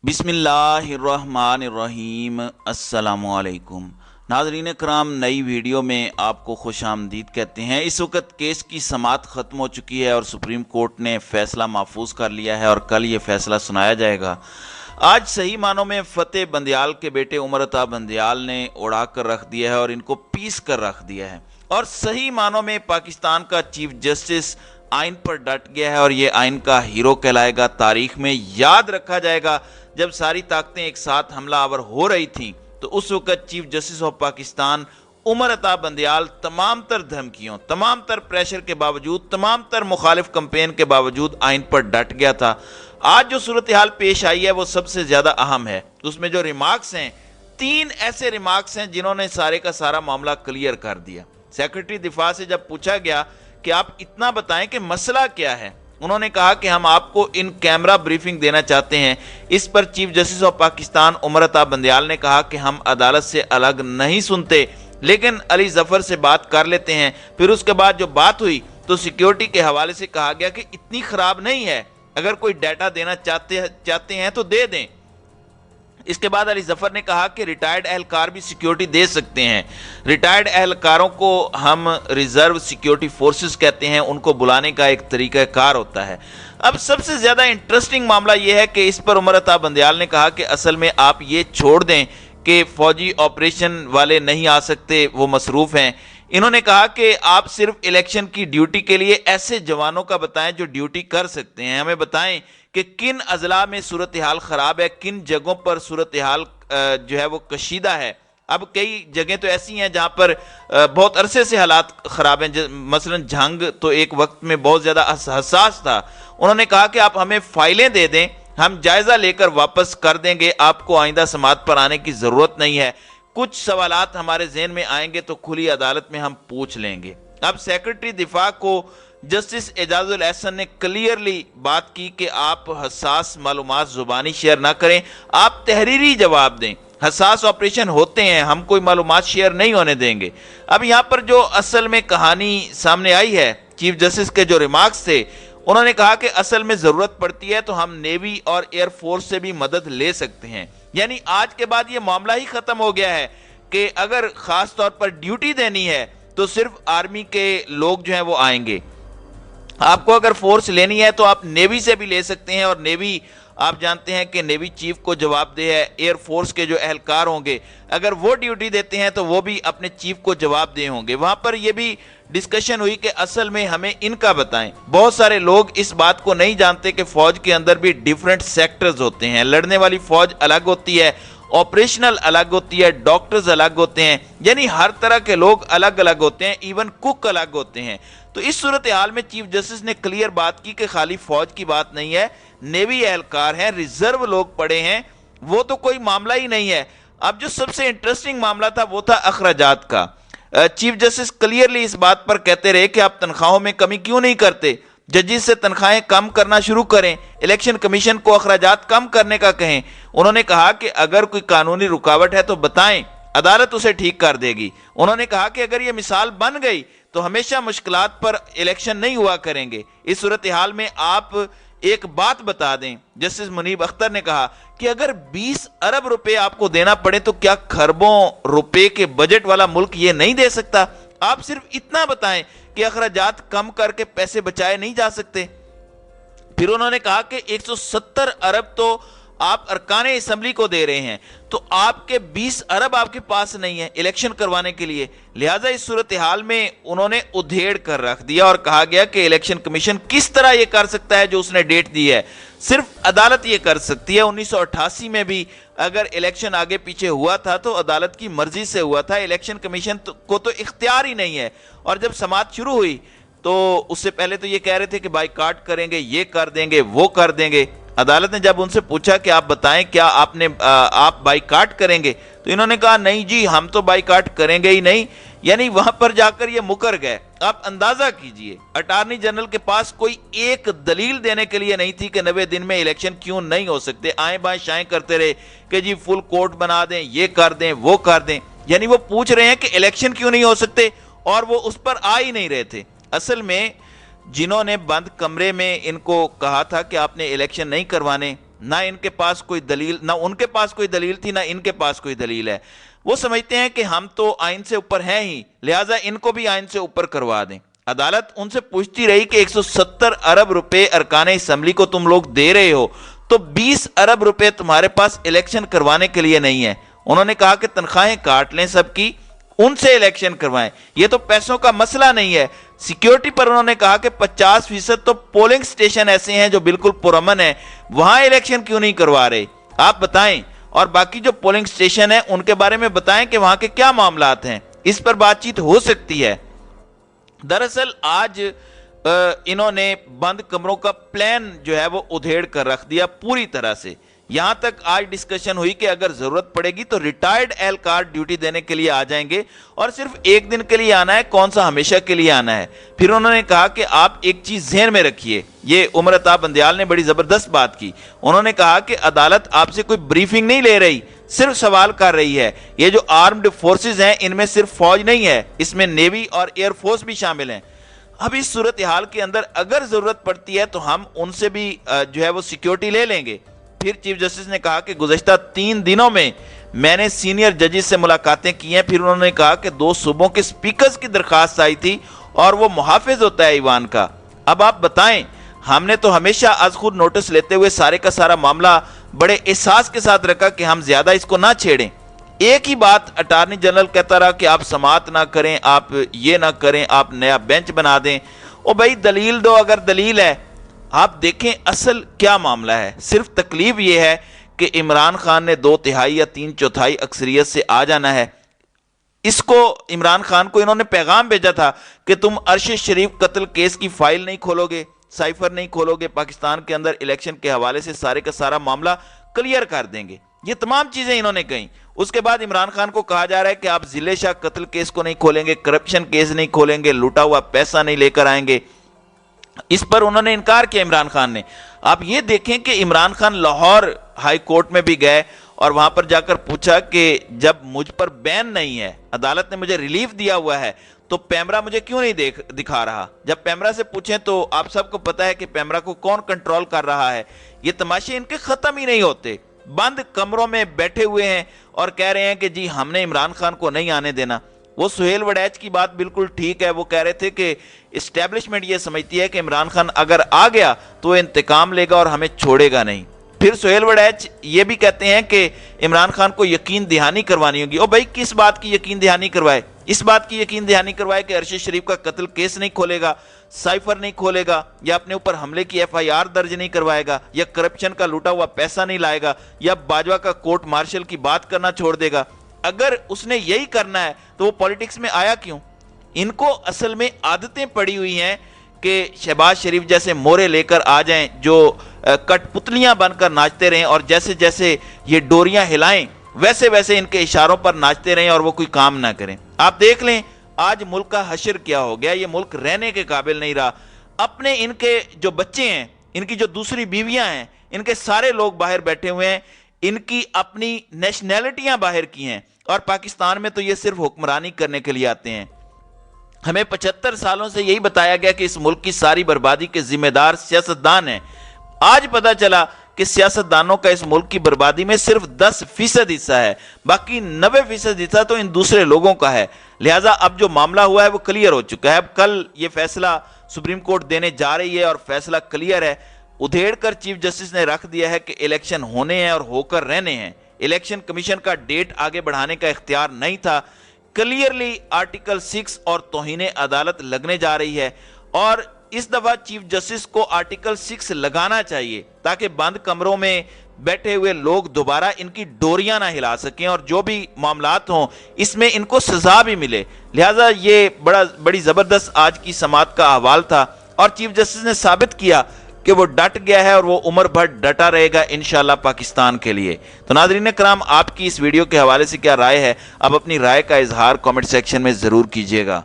बिस्मिल्लाहिर्रहमानिर्रहीम। अस्सलामुअलैकुम नाज़रीन कराम, नई वीडियो में आपको खुश आमदीद कहते हैं। इस वक्त केस की समाअत ख़त्म हो चुकी है और सुप्रीम कोर्ट ने फ़ैसला महफूज कर लिया है और कल ये फ़ैसला सुनाया जाएगा। आज सही मानों में फ़तेह बंदियाल के बेटे उमर अता बंदियाल ने उड़ा कर रख दिया है और इनको पीस कर रख दिया है, और सही मानों में पाकिस्तान का चीफ जस्टिस आइन पर डट गया है और ये आइन का हीरो कहलाएगा। तारीख में याद रखा जाएगा जब सारी ताकतें एक साथ हमला आवर हो रही थीं तो उस वक्त chief justice of Pakistan Umar Ata Bandial तमाम तर धमकियों, तमाम तर प्रेशर के बावजूद, तमाम तर मुखालिफ कंपेन के बावजूद आइन पर डट गया था। आज जो सूरत हाल पेश आई है वो सबसे ज़्यादा अहम है। उसमें जो रिमार्क्स हैं, 3 ऐसे रिमार्क्स हैं जिन्होंने सारे का सारा मामला क्लियर कर दिया। सेक्रेटरी दिफा से जब पूछा गया कि आप इतना बताएं कि मसला क्या है, उन्होंने कहा कि हम आपको इन कैमरा ब्रीफिंग देना चाहते हैं। इस पर chief justice of Pakistan Umar Ata Bandial ने कहा कि हम अदालत से अलग नहीं सुनते, लेकिन अली जफर से बात कर लेते हैं। फिर उसके बाद जो बात हुई तो सिक्योरिटी के हवाले से कहा गया कि इतनी खराब नहीं है, अगर कोई डाटा देना चाहते हैं तो दे दें। इसके बाद अली जफर ने कहा कि रिटायर्ड एहलकार भी सिक्योरिटी दे सकते हैं। रिटायर्ड एहलकारों को हम रिजर्व सिक्योरिटी फोर्सेस कहते हैं, उनको बुलाने का एक तरीक़ाकार होता है। अब सबसे ज़्यादा इंटरेस्टिंग मामला यह है कि इस पर उमर अता बंदियाल ने कहा कि असल में आप ये छोड़ दें कि फ़ौजी ऑपरेशन वाले नहीं आ सकते, वो मसरूफ़ हैं। इन्होंने कहा कि आप सिर्फ इलेक्शन की ड्यूटी के लिए ऐसे जवानों का बताएं जो ड्यूटी कर सकते हैं। हमें बताएं कि किन अजला में सूरत हाल ख़राब है, किन जगहों पर सूरत हाल जो है वो कशीदा है। अब कई जगह तो ऐसी हैं जहाँ पर बहुत अरसे से हालात ख़राब हैं, मसलन जंग तो एक वक्त में बहुत ज़्यादा हसास था। उन्होंने कहा कि आप हमें फ़ाइलें दे दें, हम जायज़ा लेकर वापस कर देंगे, आपको आइंदा समाअत पर आने की ज़रूरत नहीं है। कुछ सवालात हमारे ज़हन में आएंगे तो खुली अदालत में हम पूछ लेंगे। अब सेक्रेटरी दिफा को जस्टिस एजाजुल एहसन ने क्लियरली बात की कि आप हसास मालूमात ज़ुबानी शेयर ना करें, आप तहरीरी जवाब दें। हसास ऑपरेशन होते हैं, हम कोई मालूमात शेयर नहीं होने देंगे। अब यहाँ पर जो असल में कहानी सामने आई है, चीफ जस्टिस के जो रिमार्क्स थे, उन्होंने कहा कि असल में ज़रूरत पड़ती है तो हम नेवी और एयरफोर्स से भी मदद ले सकते हैं। यानी आज के बाद ये मामला ही ख़त्म हो गया है कि अगर ख़ास तौर पर ड्यूटी देनी है तो सिर्फ आर्मी के लोग जो हैं वो आएंगे। आपको अगर फोर्स लेनी है तो आप नेवी से भी ले सकते हैं, और नेवी आप जानते हैं कि नेवी चीफ को जवाबदेह है। एयरफोर्स के जो एहलकार होंगे अगर वो ड्यूटी देते हैं तो वो भी अपने चीफ को जवाबदेह होंगे। वहाँ पर ये भी डिस्कशन हुई कि असल में हमें इनका बताएं। बहुत सारे लोग इस बात को नहीं जानते कि फ़ौज के अंदर भी डिफरेंट सेक्टर्स होते हैं। लड़ने वाली फ़ौज अलग होती है, ऑपरेशनल अलग होती है, डॉक्टर्स अलग होते हैं, यानी हर तरह के लोग अलग अलग होते हैं, इवन कुक अलग होते हैं। तो इस सूरत हाल में चीफ जस्टिस ने क्लियर बात की कि खाली फौज की बात नहीं है, नेवी एहलकार हैं, रिजर्व लोग पड़े हैं, वो तो कोई मामला ही नहीं है। अब जो सबसे इंटरेस्टिंग मामला था वो था अखराजात का। चीफ जस्टिस क्लियरली इस बात पर कहते रहे कि आप तनख्वाहों में कमी क्यों नहीं करते, जजेस से तनख्वाहें कम करना शुरू करें, इलेक्शन कमीशन को अखराजात कम करने का कहें। उन्होंने कहा कि अगर कोई कानूनी रुकावट है तो बताएं, अदालत उसे ठीक कर देगी। उन्होंने कहा कि अगर ये मिसाल बन गई तो हमेशा मुश्किलात पर इलेक्शन नहीं हुआ करेंगे। इस सूरत हाल में आप एक बात बता दें, जस्टिस मुनीब अख्तर ने कहा कि अगर 20 अरब रुपए आपको देना पड़े तो क्या खरबों रुपए के बजट वाला मुल्क ये नहीं दे सकता? आप सिर्फ इतना बताएं कि अखराजात कम करके पैसे बचाए नहीं जा सकते। फिर उन्होंने कहा कि 170 अरब तो आप अरकान असम्बली को दे रहे हैं, तो आपके 20 अरब आपके पास नहीं है इलेक्शन करवाने के लिए। लिहाजा इस सूरत हाल में उन्होंने उधेड़ कर रख दिया और कहा गया कि इलेक्शन कमीशन किस तरह यह कर सकता है जो उसने डेट दी है, सिर्फ अदालत ये कर सकती है। 1988 में भी अगर इलेक्शन आगे पीछे हुआ था तो अदालत की मर्जी से हुआ था, इलेक्शन कमीशन को तो इख्तियार ही नहीं है। और जब समाअत शुरू हुई तो उससे पहले तो ये कह रहे थे कि बाइकाट करेंगे, ये कर देंगे, वो कर देंगे। अदालत ने जब उनसे पूछा कि आप बताएं क्या आप बाइकाट करेंगे, तो इन्होंने कहा नहीं जी, हम तो बाइकाट करेंगे ही नहीं। यानी वहां पर जाकर ये मुकर गए। आप अंदाजा कीजिए, अटॉर्नी जनरल के पास कोई एक दलील देने के लिए नहीं थी कि 90 दिन में इलेक्शन क्यों नहीं हो सकते। आए बाएं शाएं करते रहे कि जी फुल कोर्ट बना दें, ये कर दें, वो कर दें। यानी वो पूछ रहे हैं कि इलेक्शन क्यों नहीं हो सकते, और वो उस पर आ ही नहीं रहे थे। असल में जिन्होंने बंद कमरे में इनको कहा था कि आपने इलेक्शन नहीं करवाने, ना इनके पास कोई दलील, ना उनके पास कोई दलील थी, ना इनके पास कोई दलील है। वो समझते हैं कि हम तो आइन से ऊपर हैं ही, लिहाजा इनको भी आइन से ऊपर करवा दें। अदालत उनसे पूछती रही कि 170 अरब रुपए अरकान असेंबली को तुम लोग दे रहे हो, तो 20 अरब रुपए तुम्हारे पास इलेक्शन करवाने के लिए नहीं है। उन्होंने कहा कि तनख्वाहें काट लें सबकी, उनसे इलेक्शन करवाएं, ये तो पैसों का मसला नहीं है। सिक्योरिटी पर उन्होंने कहा कि 50% तो पोलिंग स्टेशन ऐसे हैं जो बिल्कुल पुरअमन है, वहां इलेक्शन क्यों नहीं करवा रहे, आप बताएं। और बाकी जो पोलिंग स्टेशन है उनके बारे में बताएं कि वहां के क्या मामलात हैं, इस पर बातचीत हो सकती है। दरअसल आज इन्होंने बंद कमरों का प्लान जो है वो उधेड़ कर रख दिया पूरी तरह से। यहां तक आज डिस्कशन हुई कि अगर जरूरत पड़ेगी तो रिटायर्ड एहलकार ड्यूटी देने के लिए आ जाएंगे, और सिर्फ एक दिन के लिए आना है, कौन सा हमेशा के लिए आना है। फिर उन्होंने कहा कि आप एक चीज ज़हन में रखिए, ये उमर अता बंदयाल ने बड़ी जबरदस्त बात की। उन्होंने कहा कि अदालत आपसे कोई ब्रीफिंग नहीं ले रही, सिर्फ सवाल कर रही है। ये जो आर्म्ड फोर्सेज हैं इनमें सिर्फ फौज नहीं है, इसमें नेवी और एयरफोर्स भी शामिल हैं। अब इस सूरत हाल के अंदर अगर जरूरत पड़ती है तो हम उनसे भी जो है वो सिक्योरिटी ले लेंगे। फिर चीफ जस्टिस ने कहा कि गुज़श्ता 3 दिनों में मैंने सीनियर जजेस से मुलाकातें की हैं। फिर उन्होंने कहा कि 2 सूबों के स्पीकर्स की दरखास्त आई थी और वो मुहाफिज होता है ईवान का। अब आप बताएं, हमने तो हमेशा आज खुद नोटिस लेते हुए सारे का सारा मामला बड़े एहसास के साथ रखा कि हम ज्यादा इसको ना छेड़ें। एक ही बात अटार्नी जनरल कहता रहा कि आप समात ना करें, आप ये ना करें, आप नया बेंच बना दें। ओ भाई दलील दो, अगर दलील है आप देखें असल क्या मामला है। सिर्फ तकलीफ ये है कि इमरान खान ने 2/3 या 3/4 अक्सरियत से आ जाना है। इसको इमरान खान को इन्होंने पैगाम भेजा था कि तुम अरशद शरीफ कत्ल केस की फाइल नहीं खोलोगे, साइफर नहीं खोलोगे, पाकिस्तान के अंदर इलेक्शन के हवाले से सारे का सारा मामला क्लियर कर देंगे। ये तमाम चीजें इन्होंने कही। उसके बाद इमरान खान को कहा जा रहा है कि आप जिले शाह कत्ल केस को नहीं खोलेंगे, करप्शन केस नहीं खोलेंगे, लूटा हुआ पैसा नहीं लेकर आएंगे। इस पर उन्होंने इनकार किया इमरान खान ने। आप ये देखें कि इमरान खान लाहौर हाई कोर्ट में भी गए और वहां पर जाकर पूछा कि जब मुझ पर बैन नहीं है, अदालत ने मुझे रिलीफ दिया हुआ है, तो पैमरा मुझे क्यों नहीं दिखा रहा। जब पैमरा से पूछें तो आप सबको पता है कि पैमरा को कौन कंट्रोल कर रहा है। ये तमाशे इनके खत्म ही नहीं होते। बंद कमरों में बैठे हुए हैं और कह रहे हैं कि जी हमने इमरान खान को नहीं आने देना। वो सुहेल वड़ैच की बात बिल्कुल ठीक है, वो कह रहे थे कि इस्टेब्लिशमेंट ये समझती है कि इमरान खान अगर आ गया तो इंतकाम लेगा और हमें छोड़ेगा नहीं। फिर सुहेल वड़ैच ये भी कहते हैं कि इमरान खान को यकीन दहानी करवानी होगी। ओ भाई किस बात की यकीन दहानी करवाए? इस बात की यकीन दहानी करवाए कि अरशद शरीफ का कत्ल केस नहीं खोलेगा, साइफर नहीं खोलेगा, या अपने ऊपर हमले की FIR दर्ज नहीं करवाएगा, या करप्शन का लूटा हुआ पैसा नहीं लाएगा, या बाजवा का कोर्ट मार्शल की बात करना छोड़ देगा। अगर उसने यही करना है तो वो पॉलिटिक्स में आया क्यों? इनको असल में आदतें पड़ी हुई हैं कि शहबाज शरीफ जैसे मोरे लेकर आ जाएं जो कठपुतलियां बनकर नाचते रहें, और जैसे जैसे ये डोरियां हिलाएं वैसे वैसे इनके इशारों पर नाचते रहें और वो कोई काम ना करें। आप देख लें आज मुल्क का हशर क्या हो गया। ये मुल्क रहने के काबिल नहीं रहा। अपने इनके जो बच्चे हैं, इनकी जो दूसरी बीवियां हैं, इनके सारे लोग बाहर बैठे हुए हैं, इनकी अपनी नेशनैलिटियां बाहर की हैं, और पाकिस्तान में तो ये सिर्फ हुक्मरानी करने के लिए आते हैं। हमें 75 सालों से यही बताया गया कि इस मुल्क की सारी बर्बादी के जिम्मेदार सियासतदान हैं। आज पता चला कि सियासतदानों का इस मुल्क की बर्बादी में सिर्फ 10% हिस्सा है, बाकी 90% हिस्सा तो इन दूसरे लोगों का है। लिहाजा अब जो मामला हुआ है वो क्लियर हो चुका है। अब कल ये फैसला सुप्रीम कोर्ट देने जा रही है और फैसला क्लियर है। उधेड़ कर चीफ जस्टिस ने रख दिया है कि इलेक्शन होने हैं और होकर रहने हैं। इलेक्शन कमीशन का डेट आगे बढ़ाने का इख्तियार नहीं था। क्लियरली आर्टिकल 6 और तौहीने अदालत लगने जा रही है, और इस दफा चीफ जस्टिस को आर्टिकल 6 लगाना चाहिए ताकि बंद कमरों में बैठे हुए लोग दोबारा इनकी डोरियां ना हिला सकें, और जो भी मामलात हों इसमें इनको सजा भी मिले। लिहाजा ये बड़ी जबरदस्त आज की समात का अहवाल था, और चीफ जस्टिस ने साबित किया कि वो डट गया है और वो उम्र भर डटा रहेगा इंशाल्लाह पाकिस्तान के लिए। तो नाज़रीन कराम, आपकी इस वीडियो के हवाले से क्या राय है? आप अपनी राय का इजहार कमेंट सेक्शन में जरूर कीजिएगा।